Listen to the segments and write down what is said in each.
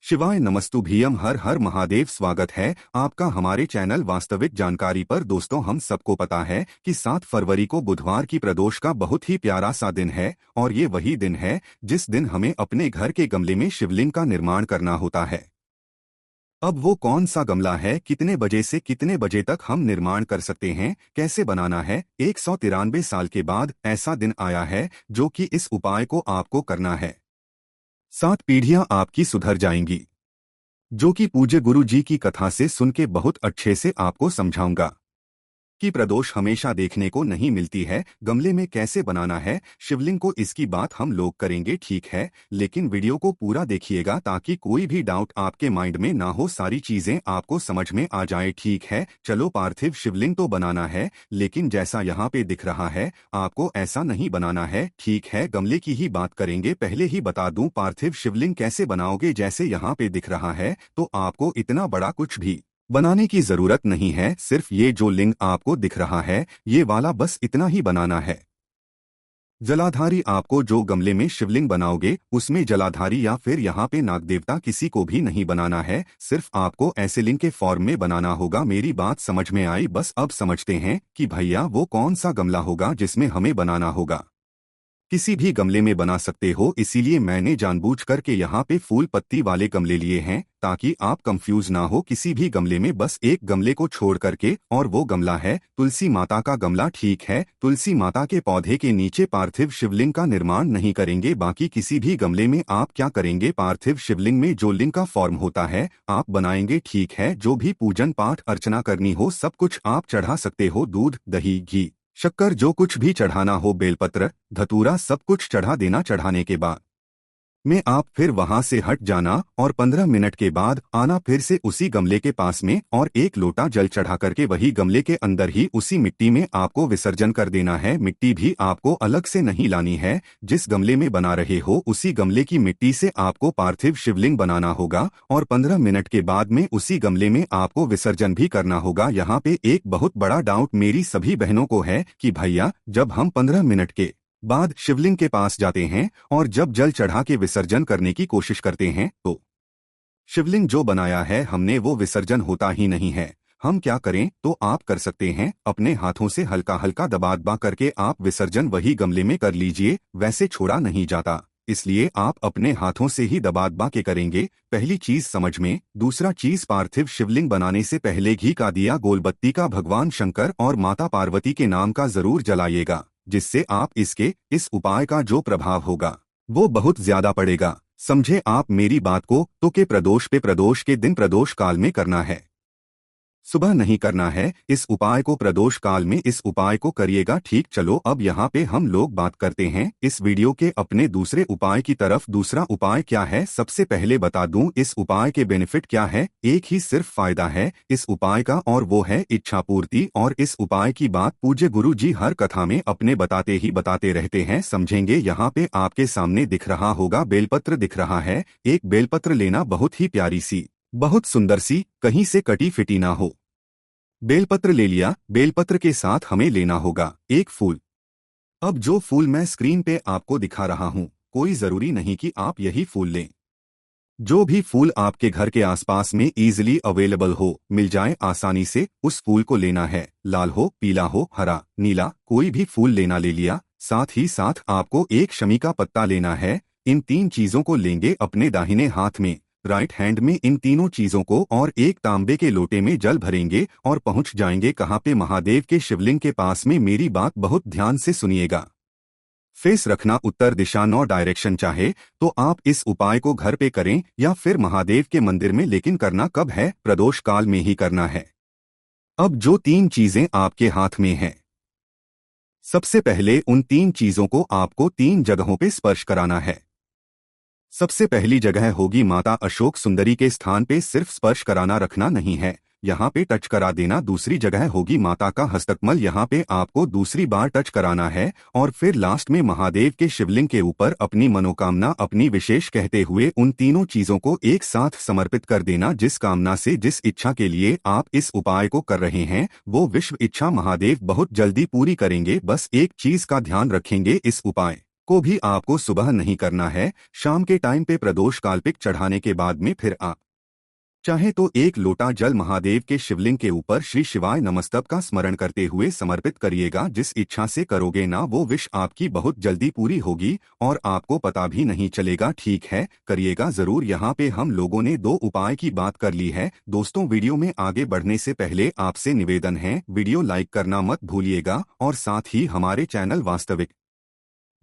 शिवाय नमस्तुभ्यम हर हर महादेव। स्वागत है आपका हमारे चैनल वास्तविक जानकारी पर। दोस्तों, हम सबको पता है कि 7 फरवरी को बुधवार की प्रदोष का बहुत ही प्यारा सा दिन है और ये वही दिन है जिस दिन हमें अपने घर के गमले में शिवलिंग का निर्माण करना होता है। अब वो कौन सा गमला है, कितने बजे से कितने बजे तक हम निर्माण कर सकते हैं, कैसे बनाना है, 193 साल के बाद ऐसा दिन आया है जो कि इस उपाय को आपको करना है। 7 पीढ़ियां आपकी सुधर जाएंगी, जो कि पूज्य गुरु जी की कथा से सुन के बहुत अच्छे से आपको समझाऊंगा कि प्रदोष हमेशा देखने को नहीं मिलती है। गमले में कैसे बनाना है शिवलिंग को, इसकी बात हम लोग करेंगे, ठीक है। लेकिन वीडियो को पूरा देखिएगा ताकि कोई भी डाउट आपके माइंड में ना हो, सारी चीजें आपको समझ में आ जाए, ठीक है। चलो, पार्थिव शिवलिंग तो बनाना है, लेकिन जैसा यहाँ पे दिख रहा है आपको ऐसा नहीं बनाना है, ठीक है। गमले की ही बात करेंगे। पहले ही बता दूं, पार्थिव शिवलिंग कैसे बनाओगे, जैसे यहाँ पे दिख रहा है, तो आपको इतना बड़ा कुछ भी बनाने की जरूरत नहीं है। सिर्फ ये जो लिंग आपको दिख रहा है ये वाला, बस इतना ही बनाना है। जलाधारी, आपको जो गमले में शिवलिंग बनाओगे उसमें जलाधारी या फिर यहाँ पे नागदेवता किसी को भी नहीं बनाना है, सिर्फ आपको ऐसे लिंग के फॉर्म में बनाना होगा। मेरी बात समझ में आई? बस अब समझते हैं कि भैया वो कौन सा गमला होगा जिसमें हमें बनाना होगा। किसी भी गमले में बना सकते हो, इसीलिए मैंने जानबूझ करके यहाँ पे फूल पत्ती वाले गमले लिए हैं ताकि आप कंफ्यूज ना हो। किसी भी गमले में बस एक गमले को छोड़ करके, और वो गमला है तुलसी माता का गमला, ठीक है। तुलसी माता के पौधे के नीचे पार्थिव शिवलिंग का निर्माण नहीं करेंगे। बाकी किसी भी गमले में आप क्या करेंगे, पार्थिव शिवलिंग में जो लिंग का फॉर्म होता है आप बनाएंगे, ठीक है। जो भी पूजन पाठ अर्चना करनी हो सब कुछ आप चढ़ा सकते हो, दूध दही घी शक्कर जो कुछ भी चढ़ाना हो, बेलपत्र धतूरा सब कुछ चढ़ा देना। चढ़ाने के बाद में आप फिर वहां से हट जाना और 15 मिनट के बाद आना फिर से उसी गमले के पास में, और एक लोटा जल चढ़ा करके वही गमले के अंदर ही उसी मिट्टी में आपको विसर्जन कर देना है। मिट्टी भी आपको अलग से नहीं लानी है, जिस गमले में बना रहे हो उसी गमले की मिट्टी से आपको पार्थिव शिवलिंग बनाना होगा और 15 मिनट के बाद में उसी गमले में आपको विसर्जन भी करना होगा। यहाँ पे एक बहुत बड़ा डाउट मेरी सभी बहनों को है कि भैया जब हम 15 मिनट के बाद शिवलिंग के पास जाते हैं और जब जल चढ़ा के विसर्जन करने की कोशिश करते हैं तो शिवलिंग जो बनाया है हमने वो विसर्जन होता ही नहीं है। हम क्या करें, तो आप कर सकते हैं अपने हाथों से हल्का हल्का दबा दबा करके आप विसर्जन वही गमले में कर लीजिए। वैसे छोड़ा नहीं जाता, इसलिए आप अपने हाथों से ही दबा दबा के करेंगे। पहली चीज समझ में। दूसरा चीज, पार्थिव शिवलिंग बनाने से पहले घी का दिया गोलबत्ती का भगवान शंकर और माता पार्वती के नाम का जरूर जलाइएगा, जिससे आप इस उपाय का जो प्रभाव होगा वो बहुत ज्यादा पड़ेगा। समझे आप मेरी बात को? तो के प्रदोष पे प्रदोष के दिन प्रदोष काल में करना है, सुबह नहीं करना है। इस उपाय को प्रदोष काल में इस उपाय को करिएगा, ठीक। चलो, अब यहाँ पे हम लोग बात करते हैं इस वीडियो के अपने दूसरे उपाय की तरफ। दूसरा उपाय क्या है, सबसे पहले बता दूं इस उपाय के बेनिफिट क्या है। एक ही सिर्फ फायदा है इस उपाय का, और वो है इच्छा पूर्ति। और इस उपाय की बात पूज्य गुरु जी हर कथा में अपने बताते ही बताते रहते हैं, समझेंगे। यहाँ पे आपके सामने दिख रहा होगा बेलपत्र दिख रहा है। एक बेलपत्र लेना, बहुत ही प्यारी सी, बहुत सुंदर सी, कहीं से कटी फिटी ना हो। बेलपत्र ले लिया। बेलपत्र के साथ हमें लेना होगा एक फूल। अब जो फूल मैं स्क्रीन पे आपको दिखा रहा हूँ, कोई जरूरी नहीं कि आप यही फूल लें। जो भी फूल आपके घर के आसपास में इजीली अवेलेबल हो, मिल जाए आसानी से, उस फूल को लेना है। लाल हो, पीला हो, हरा, नीला, कोई भी फूल लेना, ले लिया। साथ ही साथ आपको एक शमी का पत्ता लेना है। इन 3 चीजों को लेंगे अपने दाहिने हाथ में, राइट हैंड में, इन तीनों चीजों को, और एक तांबे के लोटे में जल भरेंगे और पहुंच जाएंगे कहाँ पे, महादेव के शिवलिंग के पास में। मेरी बात बहुत ध्यान से सुनिएगा। फेस रखना उत्तर दिशा, 9 डायरेक्शन। चाहे तो आप इस उपाय को घर पे करें या फिर महादेव के मंदिर में, लेकिन करना कब है, प्रदोष काल में ही करना है। अब जो 3 चीजें आपके हाथ में हैं, सबसे पहले उन 3 चीजों को आपको 3 जगहों पे स्पर्श कराना है। सबसे पहली जगह होगी माता अशोक सुंदरी के स्थान पे, सिर्फ स्पर्श कराना, रखना नहीं है, यहाँ पे टच करा देना। दूसरी जगह होगी माता का हस्तकमल, यहाँ पे आपको दूसरी बार टच कराना है। और फिर लास्ट में महादेव के शिवलिंग के ऊपर अपनी मनोकामना, अपनी विशेष कहते हुए उन तीनों चीजों को एक साथ समर्पित कर देना। जिस कामना से, जिस इच्छा के लिए आप इस उपाय को कर रहे हैं, वो विश्व इच्छा महादेव बहुत जल्दी पूरी करेंगे। बस एक चीज का ध्यान रखेंगे, इस उपाय को भी आपको सुबह नहीं करना है, शाम के टाइम पे प्रदोष काल्पिक चढ़ाने के बाद में फिर आप चाहे तो एक लोटा जल महादेव के शिवलिंग के ऊपर श्री शिवाय नमस्तक का स्मरण करते हुए समर्पित करिएगा। जिस इच्छा से करोगे ना वो विश आपकी बहुत जल्दी पूरी होगी और आपको पता भी नहीं चलेगा। ठीक है, करिएगा जरूर। यहाँ पे हम लोगों ने 2 उपाय की बात कर ली है। दोस्तों, वीडियो में आगे बढ़ने से पहले आपसे निवेदन है, वीडियो लाइक करना मत भूलिएगा और साथ ही हमारे चैनल वास्तविक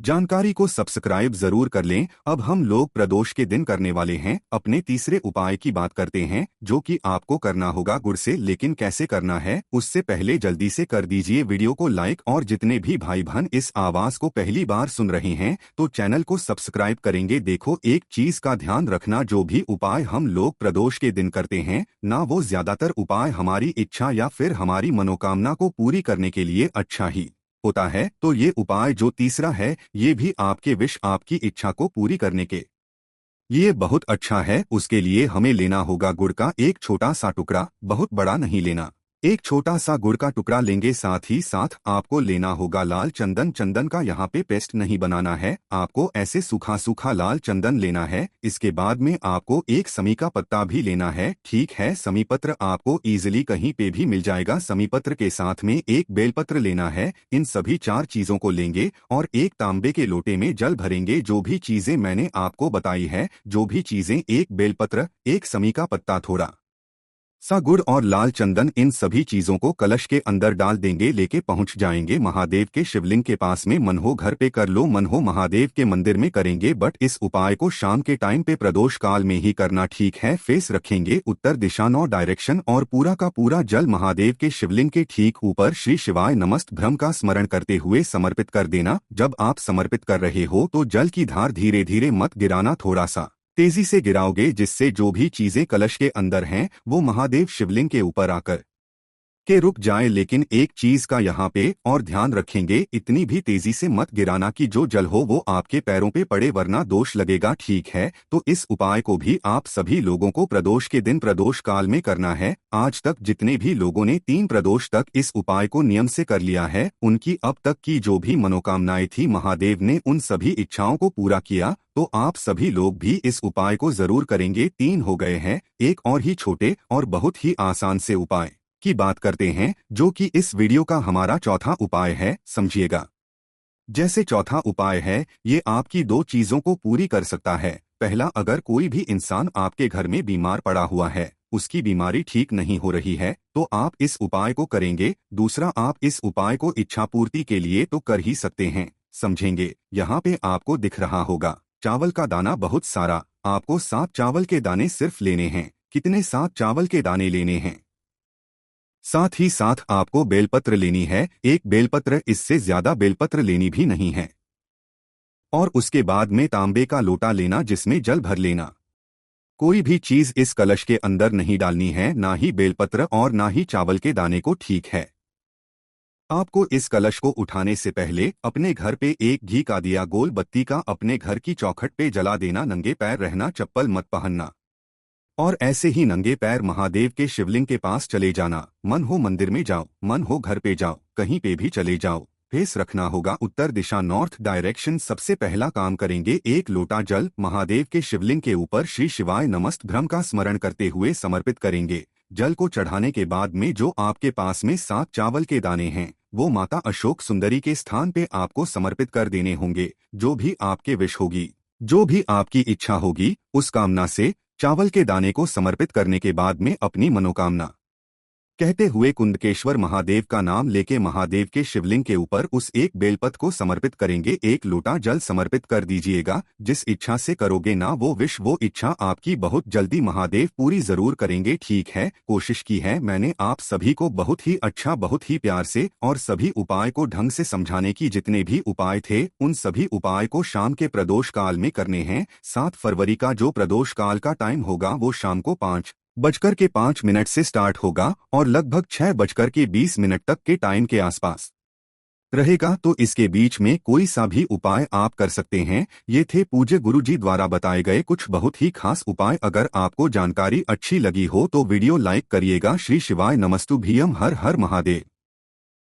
जानकारी को सब्सक्राइब जरूर कर लें। अब हम लोग प्रदोष के दिन करने वाले हैं अपने तीसरे उपाय की बात करते हैं, जो कि आपको करना होगा गुड़ से। लेकिन कैसे करना है उससे पहले जल्दी से कर दीजिए वीडियो को लाइक, और जितने भी भाई बहन इस आवाज को पहली बार सुन रहे हैं तो चैनल को सब्सक्राइब करेंगे। देखो, एक चीज का ध्यान रखना, जो भी उपाय हम लोग प्रदोष के दिन करते हैं ना, वो ज्यादातर उपाय हमारी इच्छा या फिर हमारी मनोकामना को पूरी करने के लिए अच्छा ही होता है। तो ये उपाय जो तीसरा है, ये भी आपके विश, आपकी इच्छा को पूरी करने के ये बहुत अच्छा है। उसके लिए हमें लेना होगा गुड़ का एक छोटा सा टुकड़ा, बहुत बड़ा नहीं लेना। एक छोटा सा गुड़ का टुकड़ा लेंगे। साथ ही साथ आपको लेना होगा लाल चंदन। चंदन का यहाँ पे पेस्ट नहीं बनाना है, आपको ऐसे सूखा सूखा लाल चंदन लेना है। इसके बाद में आपको एक समी का पत्ता भी लेना है। ठीक है, समी पत्र आपको इजीली कहीं पे भी मिल जाएगा। समी पत्र के साथ में एक बेलपत्र लेना है। इन सभी 4 चीजों को लेंगे और एक तांबे के लोटे में जल भरेंगे। जो भी चीजें मैंने आपको बताई है, जो भी चीजें, एक बेलपत्र, एक समी का पत्ता, थोड़ा सा गुड़ और लाल चंदन, इन सभी चीजों को कलश के अंदर डाल देंगे। लेके पहुंच जाएंगे महादेव के शिवलिंग के पास में। मन हो घर पे कर लो, मन हो महादेव के मंदिर में करेंगे, बट इस उपाय को शाम के टाइम पे प्रदोष काल में ही करना। ठीक है, फेस रखेंगे उत्तर दिशा, 9 डायरेक्शन, और पूरा का पूरा जल महादेव के शिवलिंग के ठीक ऊपर श्री शिवाय नमस्त भ्रम का स्मरण करते हुए समर्पित कर देना। जब आप समर्पित कर रहे हो तो जल की धार धीरे धीरे मत गिराना, थोड़ा सा तेजी से गिराओगे, जिससे जो भी चीजें कलश के अंदर हैं वो महादेव शिवलिंग के ऊपर आकर के रुक जाए। लेकिन एक चीज का यहाँ पे और ध्यान रखेंगे, इतनी भी तेजी से मत गिराना कि जो जल हो वो आपके पैरों पे पड़े, वरना दोष लगेगा। ठीक है, तो इस उपाय को भी आप सभी लोगों को प्रदोष के दिन प्रदोष काल में करना है। आज तक जितने भी लोगों ने 3 प्रदोष तक इस उपाय को नियम से कर लिया है, उनकी अब तक की जो भी मनोकामनाएं थी, महादेव ने उन सभी इच्छाओं को पूरा किया। तो आप सभी लोग भी इस उपाय को जरूर करेंगे। 3 हो गए हैं, एक और ही छोटे और बहुत ही आसान से उपाय की बात करते हैं, जो कि इस वीडियो का हमारा चौथा उपाय है। समझिएगा, जैसे चौथा उपाय है, ये आपकी 2 चीजों को पूरी कर सकता है। पहला, अगर कोई भी इंसान आपके घर में बीमार पड़ा हुआ है, उसकी बीमारी ठीक नहीं हो रही है, तो आप इस उपाय को करेंगे। दूसरा, आप इस उपाय को इच्छा पूर्ति के लिए तो कर ही सकते हैं। समझेंगे, यहाँ पे आपको दिख रहा होगा चावल का दाना बहुत सारा, आपको 7 चावल के दाने सिर्फ लेने हैं। कितने? 7 चावल के दाने लेने हैं। साथ ही साथ आपको बेलपत्र लेनी है, एक बेलपत्र, इससे ज्यादा बेलपत्र लेनी भी नहीं है। और उसके बाद में तांबे का लोटा लेना, जिसमें जल भर लेना। कोई भी चीज इस कलश के अंदर नहीं डालनी है, ना ही बेलपत्र और ना ही चावल के दाने को। ठीक है, आपको इस कलश को उठाने से पहले अपने घर पे एक घी का दिया गोल बत्ती का अपने घर की चौखट पे जला देना। नंगे पैर रहना, चप्पल मत पहनना, और ऐसे ही नंगे पैर महादेव के शिवलिंग के पास चले जाना। मन हो मंदिर में जाओ, मन हो घर पे जाओ, कहीं पे भी चले जाओ। फेस रखना होगा उत्तर दिशा, नॉर्थ डायरेक्शन। सबसे पहला काम करेंगे, एक लोटा जल महादेव के शिवलिंग के ऊपर श्री शिवाय नमस्त भ्रम का स्मरण करते हुए समर्पित करेंगे। जल को चढ़ाने के बाद में जो आपके पास में 7 चावल के दाने हैं, वो माता अशोक सुंदरी के स्थान पे आपको समर्पित कर देने होंगे। जो भी आपके विश होगी, जो भी आपकी इच्छा होगी, उस कामना से चावल के दाने को समर्पित करने के बाद में अपनी मनोकामना कहते हुए कुंदकेश्वर महादेव का नाम लेके महादेव के शिवलिंग के ऊपर उस एक बेलपत्र को समर्पित करेंगे। एक लोटा जल समर्पित कर दीजिएगा। जिस इच्छा से करोगे ना वो विश, वो इच्छा आपकी बहुत जल्दी महादेव पूरी जरूर करेंगे। ठीक है, कोशिश की है मैंने आप सभी को बहुत ही अच्छा, बहुत ही प्यार से, और सभी उपाय को ढंग से समझाने की। जितने भी उपाय थे उन सभी उपाय को शाम के प्रदोष काल में करने हैं। 7 फरवरी का जो प्रदोष काल का टाइम होगा वो शाम को 5:05 से स्टार्ट होगा और लगभग 6:20 तक के टाइम के आसपास रहेगा। तो इसके बीच में कोई सा भी उपाय आप कर सकते हैं। ये थे पूज्य गुरुजी द्वारा बताए गए कुछ बहुत ही खास उपाय। अगर आपको जानकारी अच्छी लगी हो तो वीडियो लाइक करिएगा। श्री शिवाय नमस्तुभ्यम। हर हर महादेव।